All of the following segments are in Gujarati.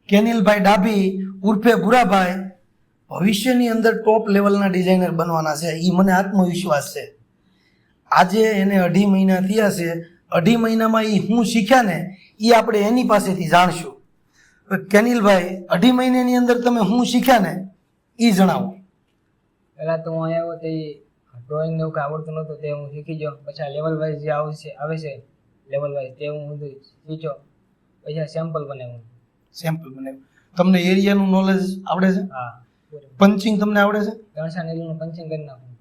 કેનિલભાઈ ડાભી ઉર્ફે ભૂરાભાઈ ભવિષ્યની અંદર ટોપ લેવલના ડિઝાઇનર બનવાના છે. એ મને આત્મવિશ્વાસ છે. આજે એને 2.5 મહિના થયા છે. 2.5 મહિનામાં એ શું શીખ્યા ને એ આપણે એની પાસેથી જાણશું. કેનિલભાઈ, 2.5 મહિનાની અંદર તમે શું શીખ્યા ને એ જણાવો. પહેલાં તો હું આવ્યો તે ડ્રોઈંગ ને એવું કાંઈ આવડતું નહોતું, તે હું શીખી ગયો. પછી લેવલ વાઇઝ જે આવે છે લેવલ વાઇઝ તે હું બધું શીખ્યો. પછી સેમ્પલ બનાવ્યું. સેમ્પલ બનાવ્યું. તમને એરિયાનું નોલેજ આવડે છે? હા. પંચિંગ તમને આવડે છે? 300 નીડલનું પંચિંગ કરી નાખું.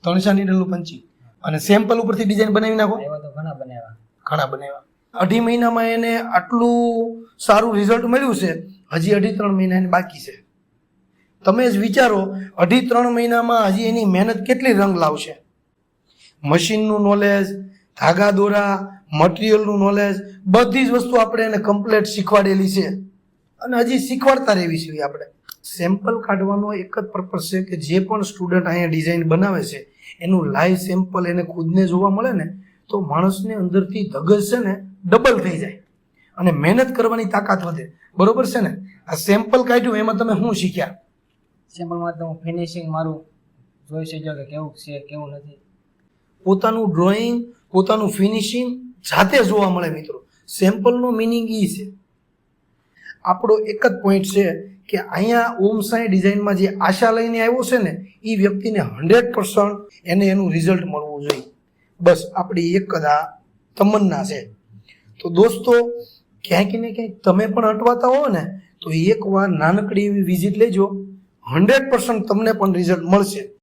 300 નીડલનું પંચિંગ અને સેમ્પલ ઉપરથી ડિઝાઇન બનાવી નાખો. એવા તો ઘણા બનાવ્યા. 2.5 મહિનામાં એને આટલું સારું રિઝલ્ટ મળ્યું છે. હજી 2.5-3 મહિના એને બાકી છે. તમે જ વિચારો 2.5-3 મહિનામાં હજી એની મહેનત કેટલી રંગ લાવશે. મશીનનું નોલેજ, ધાગા દોરા, મટીરિયલનું નોલેજ, બધી જ વસ્તુ આપણે એને કમ્પ્લીટ શીખવાડેલી છે અને હજી શીખવાડતા રહેવી છે. આપણે સેમ્પલ કાઢવાનો એક જ પર્પઝ છે કે જે પણ સ્ટુડન્ટ અહીંયા ડિઝાઇન બનાવે છે એનું લાઈવ સેમ્પલ એને ખુદને જોવા મળે ને તો માણસને અંદરથી ધગજ છે ને ડબલ થઈ જાય અને મહેનત કરવાની તાકાત વધે. બરોબર છે ને? આ સેમ્પલ કાઢ્યું એમાં તમે શું શીખ્યા? સેમ્પલમાં તો હું ફિનિશિંગ મારું જોઈ શકજો કે કેવું છે કેવું નથી. પોતાનું ડ્રોઈંગ, પોતાનું ફિનિશિંગ જાતે જોવા મળે. મિત્રો, સેમ્પલનો મિનિંગ એ છે. આપણો એક જ પોઈન્ટ છે કે અહીંયા ઓમ સાંઈ ડિઝાઇનમાં જે આશા લઈને આવ્યો છે ને એ વ્યક્તિને 100% એને એનું રિઝલ્ટ મળવું જોઈએ. બસ આપણી એક જ આ તમન્ના છે. તો દોસ્તો, ક્યાંક ને ક્યાંક તમે પણ અટવાતા હો ને તો એકવાર નાનકડી એવી વિઝિટ લેજો. 100% તમને પણ રિઝલ્ટ મળશે.